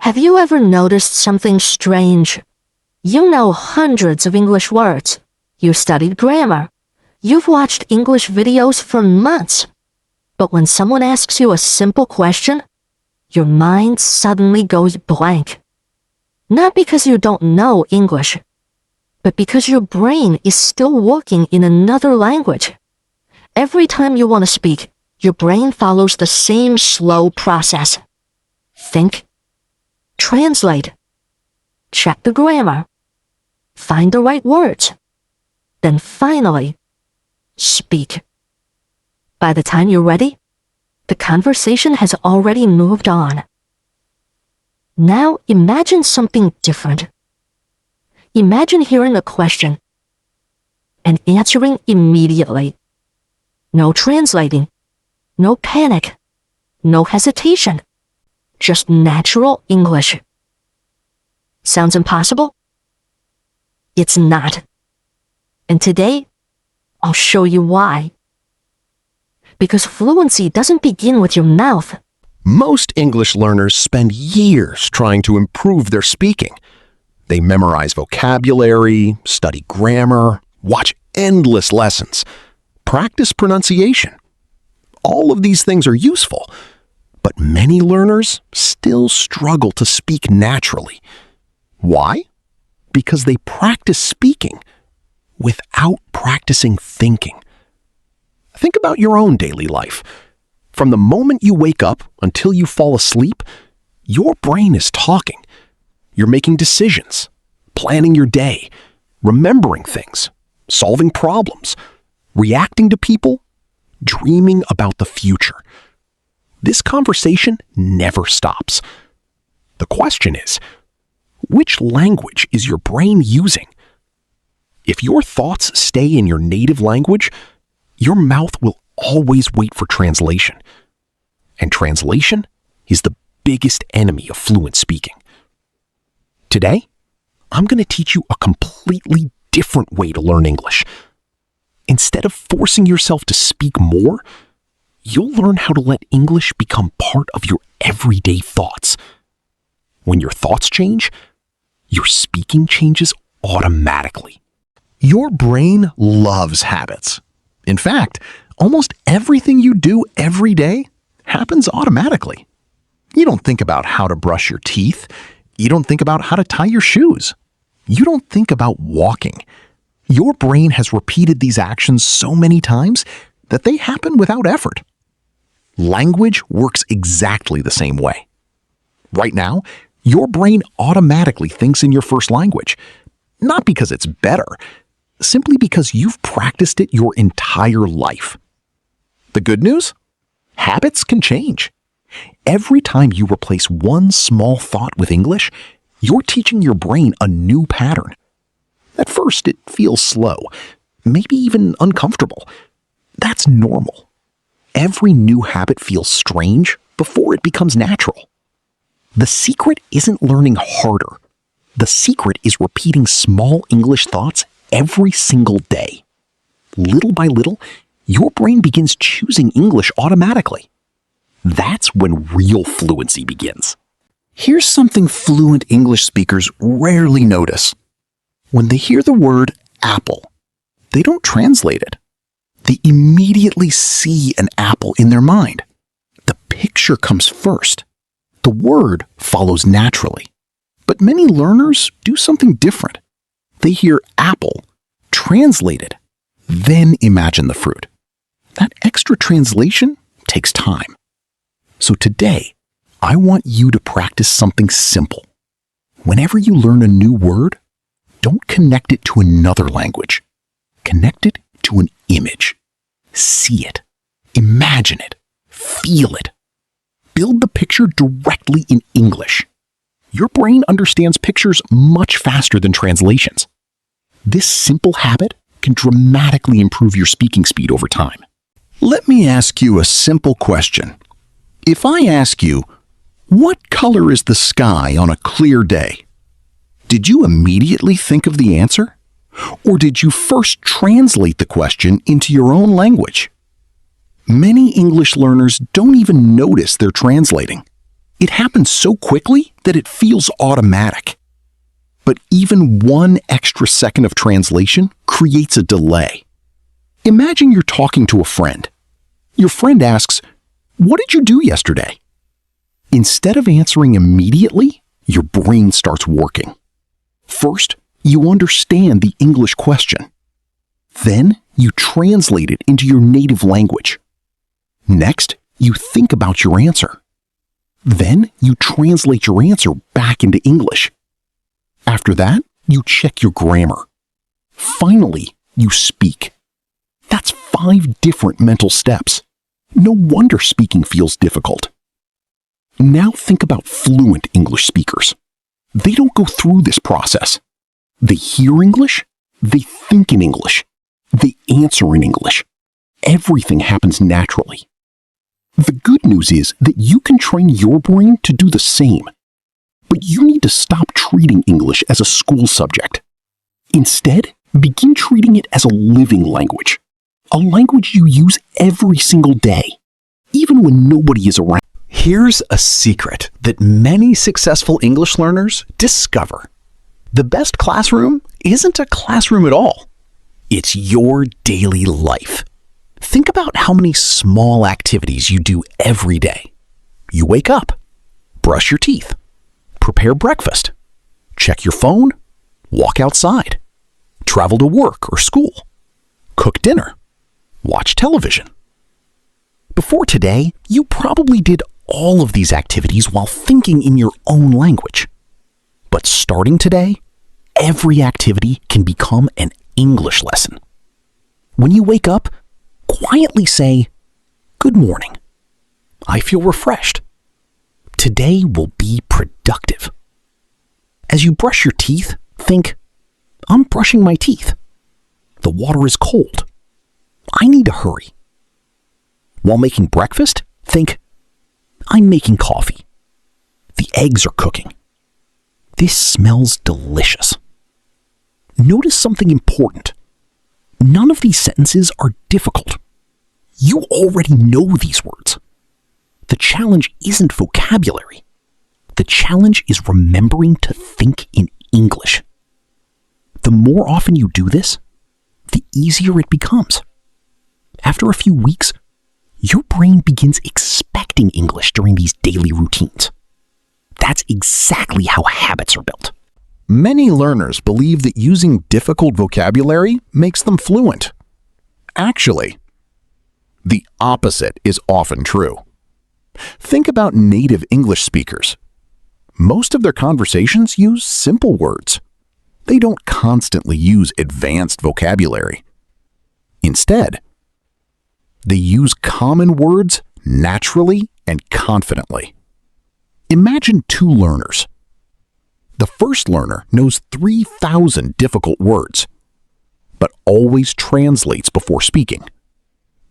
Have you ever noticed something strange? You know hundreds of English words. You studied grammar. You've watched English videos for months. But when someone asks you a simple question, your mind suddenly goes blank. Not because you don't know English, but because your brain is still working in another language. Every time you want to speak, your brain follows the same slow process. Think, translate, check the grammar, find the right words, then finally, speak. By the time you're ready, the conversation has already moved on. Now imagine something different. Imagine hearing a question and answering immediately. No translating, no panic, no hesitation, just natural English. Sounds impossible? It's not. And today, I'll show you why. Because fluency doesn't begin with your mouth. Most English learners spend years trying to improve their speaking. They memorize vocabulary, study grammar, watch endless lessons, practice pronunciation. All of these things are useful, but many learners still struggle to speak naturally. Why? Because they practice speaking without practicing thinking. Think about your own daily life. From the moment you wake up until you fall asleep, your brain is talking. You're making decisions, planning your day, remembering things, solving problems, reacting to people, dreaming about the future. This conversation never stops. The question is, which language is your brain using? If your thoughts stay in your native language, your mouth will always wait for translation. And translation is the biggest enemy of fluent speaking. Today, I'm going to teach you a completely different way to learn English. Instead of forcing yourself to speak more, you'll learn how to let English become part of your everyday thoughts. When your thoughts change, your speaking changes automatically. Your brain loves habits. In fact, almost everything you do every day happens automatically. You don't think about how to brush your teeth. You don't think about how to tie your shoes. You don't think about walking. Your brain has repeated these actions so many times that they happen without effort. Language works exactly the same way. Right now, your brain automatically thinks in your first language, not because it's better, simply because you've practiced it your entire life. The good news? Habits can change. Every time you replace one small thought with English, you're teaching your brain a new pattern. At first, it feels slow, maybe even uncomfortable. That's normal. Every new habit feels strange before it becomes natural. The secret isn't learning harder. The secret is repeating small English thoughts every single day. Little by little, your brain begins choosing English automatically. That's when real fluency begins. Here's something fluent English speakers rarely notice. When they hear the word apple, they don't translate it. They immediately see an apple in their mind. The picture comes first. The word follows naturally. But many learners do something different. They hear apple, translate it, then imagine the fruit. That extra translation takes time. So today, I want you to practice something simple. Whenever you learn a new word, don't connect it to another language. Connect it to an image. See it. Imagine it. Feel it. Build the picture directly in English. Your brain understands pictures much faster than translations. This simple habit can dramatically improve your speaking speed over time. Let me ask you a simple question. If I ask you, what color is the sky on a clear day? Did you immediately think of the answer? Or did you first translate the question into your own language? Many English learners don't even notice they're translating. It happens so quickly that it feels automatic. But even one extra second of translation creates a delay. Imagine you're talking to a friend. Your friend asks, "What did you do yesterday?" Instead of answering immediately, your brain starts working. First, you understand the English question. Then, you translate it into your native language. Next, you think about your answer. Then, you translate your answer back into English. After that, you check your grammar. Finally, you speak. That's 5 different mental steps. No wonder speaking feels difficult. Now think about fluent English speakers. They don't go through this process. They hear English, they think in English, they answer in English. Everything happens naturally. The good news is that you can train your brain to do the same. But you need to stop treating English as a school subject. Instead, begin treating it as a living language. A language you use every single day, even when nobody is around. Here's a secret that many successful English learners discover. The best classroom isn't a classroom at all. It's your daily life. Think about how many small activities you do every day. You wake up, brush your teeth, prepare breakfast, check your phone, walk outside, travel to work or school, cook dinner, watch television. Before today, you probably did all of these activities while thinking in your own language. But starting today, every activity can become an English lesson. When you wake up, quietly say, "Good morning. I feel refreshed. Today will be productive." As you brush your teeth, think, "I'm brushing my teeth. The water is cold. I need to hurry." While making breakfast, think, "I'm making coffee. The eggs are cooking. This smells delicious." Notice something important. None of these sentences are difficult. You already know these words. The challenge isn't vocabulary. The challenge is remembering to think in English. The more often you do this, the easier it becomes. After a few weeks, your brain begins expecting English during these daily routines. That's exactly how habits are built. Many learners believe that using difficult vocabulary makes them fluent. Actually, the opposite is often true. Think about native English speakers. Most of their conversations use simple words. They don't constantly use advanced vocabulary. Instead, they use common words naturally and confidently. Imagine 2 learners. The first learner knows 3,000 difficult words, but always translates before speaking.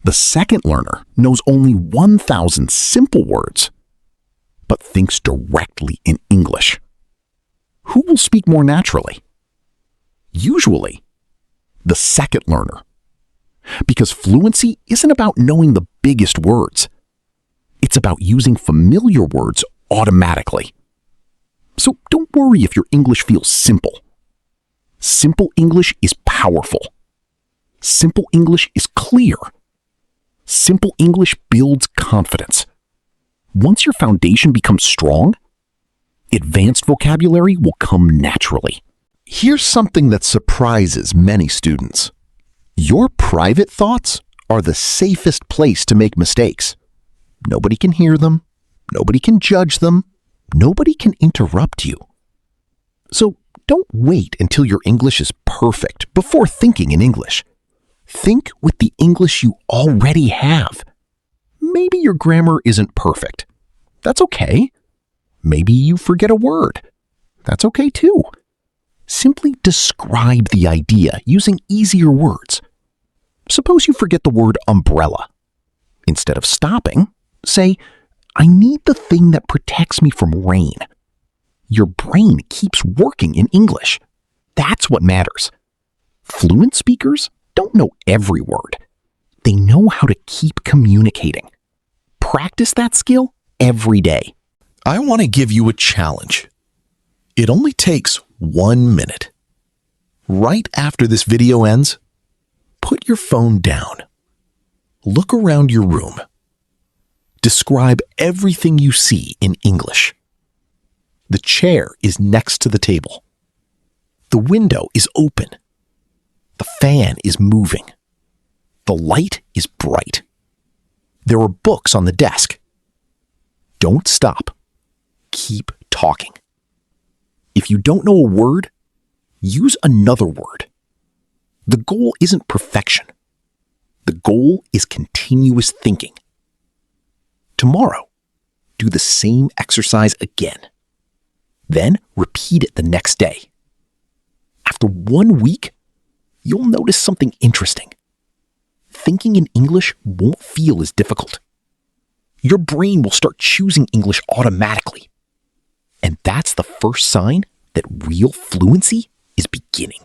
The second learner knows only 1,000 simple words, but thinks directly in English. Who will speak more naturally? Usually, the second learner. Because fluency isn't about knowing the biggest words. It's about using familiar words automatically. So don't worry if your English feels simple. Simple English is powerful. Simple English is clear. Simple English builds confidence. Once your foundation becomes strong, advanced vocabulary will come naturally. Here's something that surprises many students. Your private thoughts are the safest place to make mistakes. Nobody can hear them. Nobody can judge them. Nobody can interrupt you. So don't wait until your English is perfect before thinking in English. Think with the English you already have. Maybe your grammar isn't perfect. That's okay. Maybe you forget a word. That's okay too. Simply describe the idea using easier words. Suppose you forget the word umbrella. Instead of stopping, say, "I need the thing that protects me from rain." Your brain keeps working in English. That's what matters. Fluent speakers don't know every word. They know how to keep communicating. Practice that skill every day. I want to give you a challenge. It only takes 1 minute. Right after this video ends, put your phone down. Look around your room. Describe everything you see in English. The chair is next to the table. The window is open. The fan is moving. The light is bright. There are books on the desk. Don't stop. Keep talking. If you don't know a word, use another word. The goal isn't perfection. The goal is continuous thinking. Tomorrow, do the same exercise again. Then repeat it the next day. After 1 week, you'll notice something interesting. Thinking in English won't feel as difficult. Your brain will start choosing English automatically. And that's the first sign that real fluency is beginning.